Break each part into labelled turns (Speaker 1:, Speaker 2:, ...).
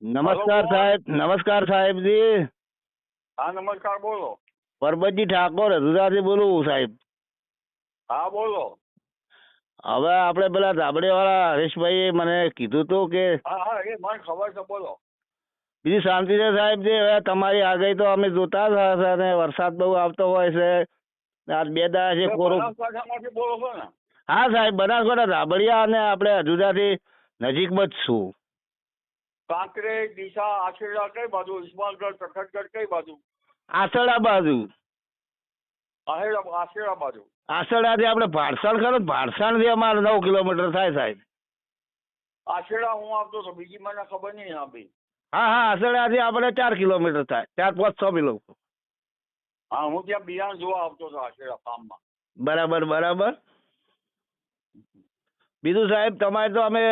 Speaker 1: Hello
Speaker 2: નમસ્કાર
Speaker 1: કોણ?
Speaker 2: સાહેબ, નમસ્કાર સાહેબજી.
Speaker 1: હા નમસ્કાર, બોલો.
Speaker 2: પરબતજી ઠાકોર હજુરાથી બોલું સાહેબ.
Speaker 1: હા બોલો.
Speaker 2: હવે આપણે પેલા ધાબડીવાળા હરેશભાઈએ મને કીધું હતું કે
Speaker 1: હા હા, એ મને ખબર છે, બોલો.
Speaker 2: બીજી શાંતિ છે સાહેબજી. હવે તમારી આગાહી તો અમે જોતા જ હતા ને વરસાદ બહુ આવતો હોય છે. આજ 2 દાડા છે
Speaker 1: તમે
Speaker 2: કોરું.
Speaker 1: બનાસકાંઠામાંથી બોલો છો ને?
Speaker 2: હા સાહેબ, બનાસકાંઠા ધાબડિયા અને આપણે હજુરાથી નજીકમાં જ છું.
Speaker 1: કાંકરેજ, ડીસા, આશીર્વાદ કઈ બાજુ? ઇસ્માલગઢ, તખતગઢ કઈ બાજુ?
Speaker 2: આસડા બાજુ.
Speaker 1: આશીર્વાદ બાજુ.
Speaker 2: આસડાથી આપણે ભાડસાણ ખરો, ભાડસાણથી અમારે 9 કિલોમીટર થાય સાહેબ.
Speaker 1: આશીર્વાદ હું આવતો હતો, બીજી મને ખબર નહીં ના ભાઈ.
Speaker 2: હા હા, આસડાથી આપણે 4 કિલોમીટર થાય, 4, 5, 6 કિલોમીટર.
Speaker 1: હા, હું ત્યાં બિયારણ જોવા આવતો હતો આશીર્વાદ ફાર્મમાં.
Speaker 2: બરાબર બરાબર. બીજું સાહેબ, તમારે તો અમે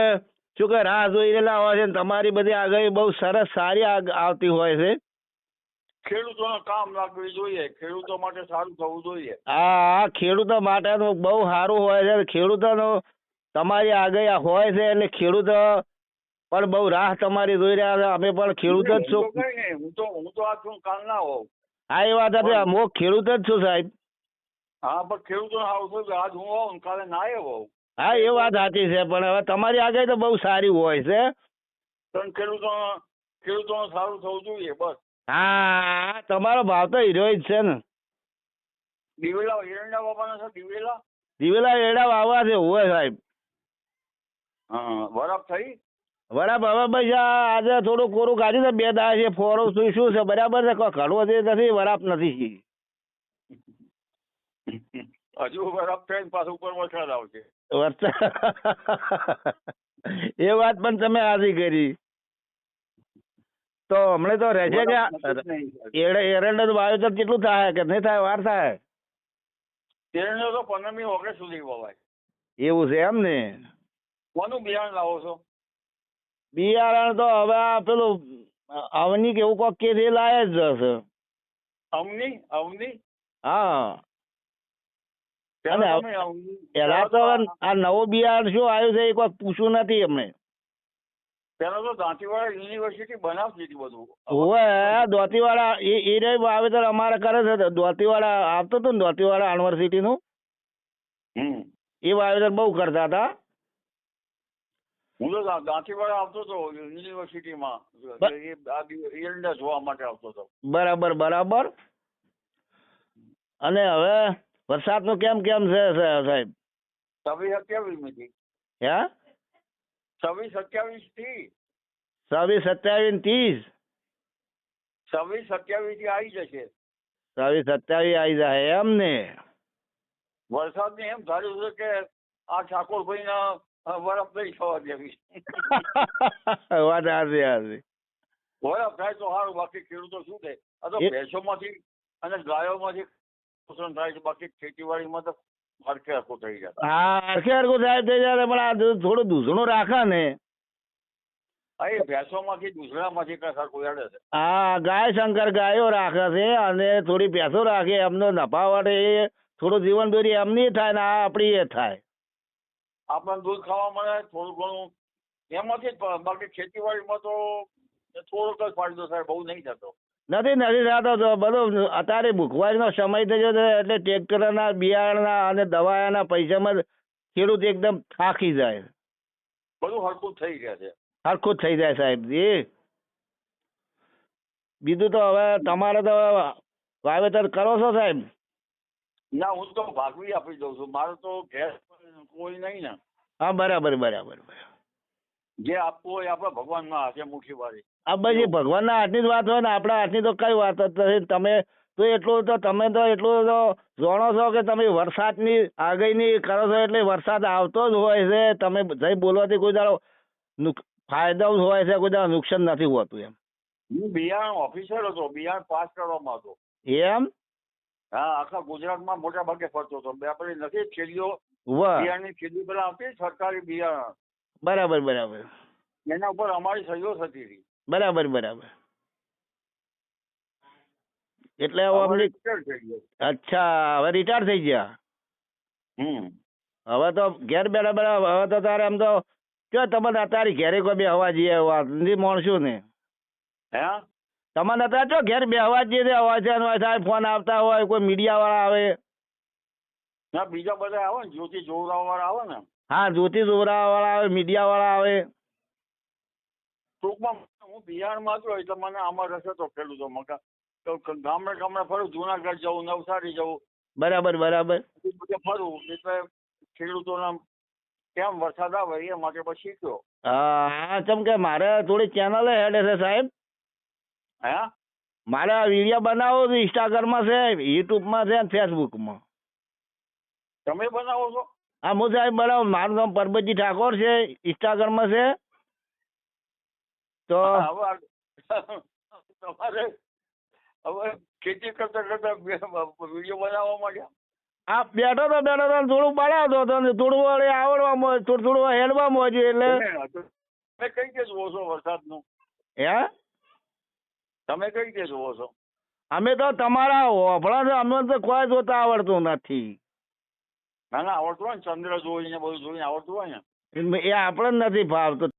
Speaker 2: શું કે રાહ જોઈ રહેલા હોય છે ને તમારી બધી આગાહી બહુ સરસ સારી આવતી હોય છે.
Speaker 1: ખેડૂતોને કામ લાગવું જોઈએ, ખેડૂતો માટે સારું થવું જોઈએ.
Speaker 2: હા, ખેડૂતો માટેનું બહુ સારું હોય છે. ખેડૂતોનો તમારી આગાહી હોય છે એટલે ખેડૂતો પણ બહુ રાહ તમારી જોઈ રહ્યા છે. અમે પણ ખેડૂત જ
Speaker 1: હું તો
Speaker 2: છું.
Speaker 1: કઈ નહીં, હું તો આજ છું, કાલ ના હોઉં.
Speaker 2: હા, એ વાત હતી. હું ખેડૂત જ છું સાહેબ.
Speaker 1: હા, પણ ખેડૂતો આવું છું કે આજ હું હોઉં ને કાલે ના એ હોઉં.
Speaker 2: હા, એ વાત સાચી છે, પણ હવે તમારી આગાહી તો બહુ સારી હોય છે.
Speaker 1: પણ ખેડૂતોને સારું થવું જોઈએ, બસ.
Speaker 2: હા, તમારો ભાવ તો હીરો જ છે ને.
Speaker 1: દિવેલા એરંડા બાપાના છે, દિવેલા.
Speaker 2: દિવેલા એડા વાવવા છે હોય સાહેબ.
Speaker 1: હા, બરાબર થઈ.
Speaker 2: બરાબર. હવે ભાઈ આજે થોડું કોરું કાઢ્યું છે, 2 દાડા છે ફોરો શું છે બરાબર છે. કોઈ ઘણું જે નથી, વરાપ નથી.
Speaker 1: હજુ બરાબર થઈને પાછું ઉપર વરસાદ આવશે.
Speaker 2: વરસાદ એ વાત પણ તમે આજી કરી. તો હમણાં તો રહેશે કે એરંડા વાવેતર કેટલું થાય કે નહીં થાય, વાર થાય?
Speaker 1: એરંડા તો 15મી ઓગસ્ટ સુધી વવાય.
Speaker 2: એવું છે એમ ને.
Speaker 1: કોનું બિયારણ લાવો છો?
Speaker 2: બિયારણ તો હવે આ પેલું અવની કે એવું કોક કે એ લાય જ હશે.
Speaker 1: અવની.
Speaker 2: હા. અને
Speaker 1: પેલા તમે અવની
Speaker 2: એલા તો આ નવો બિયારણ શું આવ્યું છે એ કોઈ પૂછવું નથી અમને.
Speaker 1: પેલા તો દાંતીવાડા યુનિવર્સિટી બનાવતી હતી બધું.
Speaker 2: હવે દોતીવાડા એ વાવેતર અમારે કરે છે. દોતીવાડા આવતું હતું ને, દોતીવાડા યુનિવર્સિટીનું એ વાવેતર બહુ કરતા હતા.
Speaker 1: હું તો દાંતીવાડા આવતો હતો યુનિવર્સિટીમાં, એરંડા જોવા માટે આવતો હતો.
Speaker 2: બરાબર બરાબર. અને હવે વરસાદનું કેમ કેમ છે સાહેબ?
Speaker 1: 26-27 થી.
Speaker 2: હે?
Speaker 1: 26-27 થી.
Speaker 2: 26, 27, 30.
Speaker 1: 26-27 થી આવી જશે.
Speaker 2: 26, 27 આવી જાય એમ ને.
Speaker 1: વરસાદ ને એમ ધાર્યું છે કે આ ઠાકોરભાઈ ના વરફ નહીં થવા દેવી.
Speaker 2: વાત હાજી હાજી.
Speaker 1: વરફ થાય તો સારું, બાકી ખેડૂતો શું થાય? આ તો ભેંસોમાંથી અને ગાયોમાંથી શોષણ થાય છે, બાકી ખેતીવાડીમાં તો હરખે હરખું થઈ જાય.
Speaker 2: હા, હરખે હરખું સાહેબ થઈ જાય, પણ આ થોડું દૂધણું રાખે ને.
Speaker 1: હા, એ ભેંસોમાંથી દૂધણામાંથી કઈ સરખું હેડે છે.
Speaker 2: હા, ગાય શંકર ગાયો રાખે છે અને થોડી ભેંસો રાખે, એમનો નફાવટ એ થોડું જીવન દોરી એમની થાય ને આ આપણી એ થાય.
Speaker 1: આપણને દૂધ ખાવા મળે થોડું ઘણું એમાંથી જ, બાકી ખેતીવાડીમાં તો થોડોક જ ફાયદો થાય, બહુ નહીં થતો.
Speaker 2: નથી થતો તો બધું અત્યારે મોંઘવારીનો સમય થયો છે એટલે ટ્રેક્ટરના બિયારણના અને દવાના પૈસામાં ખેડૂત એકદમ થાકી જાય.
Speaker 1: બધું હરખું થઈ ગયા છે.
Speaker 2: હરખું જ થઈ જાય સાહેબજી. બીજું તો હવે તમારે તો વાવેતર કરો છો સાહેબ?
Speaker 1: ના, હું તો ભાગવી આપી દઉં છું, મારે તો ઘેર કોઈ નહીં ને.
Speaker 2: હા, બરાબર બરાબર.
Speaker 1: જે આપવું હોય આપણે ભગવાનના હાથે મુઠ્ઠી વાળી.
Speaker 2: આ બસ એ ભગવાનના હાથની જ વાત હોય ને, આપણા હાથની તો કઈ વાત જ નથી. તમે તો એટલું તો જાણો છો કે તમે વરસાદની આગાહીની કરો છો એટલે વરસાદ આવતો જ હોય છે. તમે જઈ બોલવાથી કોઈ દાડો ફાયદો જ હોય છે, કોઈ દાડો નુકસાન નથી હોતું એમ.
Speaker 1: હું બિયારણ ઓફિસર હતો, બિયારણ પાસ કરવામાં હતો.
Speaker 2: એમ?
Speaker 1: હા, આખા ગુજરાતમાં મોટા ભાગે ફરતો હતો. આપણે નથી ખેડીઓ બિયારણની ખેડી પેલા આવતી સરકારી બિયારણ.
Speaker 2: બરાબર બરાબર.
Speaker 1: એના ઉપર અમારી સહીઓ થતી હતી.
Speaker 2: બરાબર બરાબર. એટલે અચ્છા, હવે રિટાયર થઈ ગયા. હવે તો ઘેર બેઠા બેઠા હવે તો તારે એમ તો ક્યાં તમે તારી ઘેરે કોઈ બી હવા જઈએ નથી માણશું ને.
Speaker 1: હે
Speaker 2: તમારે નતા ચો ઘેર બેહવા જ જઈએ અવાજ થાય ફોન આવતા હોય કોઈ મીડિયા વાળા આવે.
Speaker 1: ના બીજા બધા આવે ને જ્યોતિ જોવરાવ વાળા આવે ને.
Speaker 2: હા જ્યોતિ જોવરા વાળા આવે, મીડિયા વાળા આવે.
Speaker 1: ટૂંકમાં હું બિહારમાં હતો એટલે મને આમાં રસ હતો ખેડૂતોમાં તો ગામડે ગામડે ફરું, જુનાગઢ જવું, નવસારી જવું,
Speaker 2: બરાબર બરાબર.
Speaker 1: બધે ફરું એટલે ખેડૂતોના કેમ વરસાદ આવે એ માટે પછી શીખ્યો.
Speaker 2: હા ચમ કે મારે થોડી ચેનલ હેડે છે સાહેબ.
Speaker 1: હે
Speaker 2: મારે વિડીયો બનાવો છે, ઇન્સ્ટાગ્રામમાં છે, યુટ્યુબમાં છે, ફેસબુકમાં.
Speaker 1: તમે બનાવો છો?
Speaker 2: હા હું સાહેબ બનાવું. મારું નામ પરબતજી ઠાકોર છે, ઇન્સ્ટાગ્રામમાં છે. તો
Speaker 1: તમારે હવે ખેતી કરતા કરતા વિડીયો બનાવવા માંડ્યા?
Speaker 2: આ બેઠો તો થોડું બનાવતો હતો ને થોડું વળી આવડવામાં, થોડું હેડવામાં છે એટલે.
Speaker 1: તમે કઈ રીતે જુઓ છો વરસાદનું?
Speaker 2: હે
Speaker 1: તમે કઈ રીતે જુઓ છો?
Speaker 2: અમે તો તમારા હોભળા છે, અમને તો કોઈ જોતા આવડતું નથી.
Speaker 1: ના ના આવડતું હોય ને, ચંદ્ર જોઈને બધું જોઈને આવડતું હોય ને.
Speaker 2: એ આપણે જ નથી ફાવતું.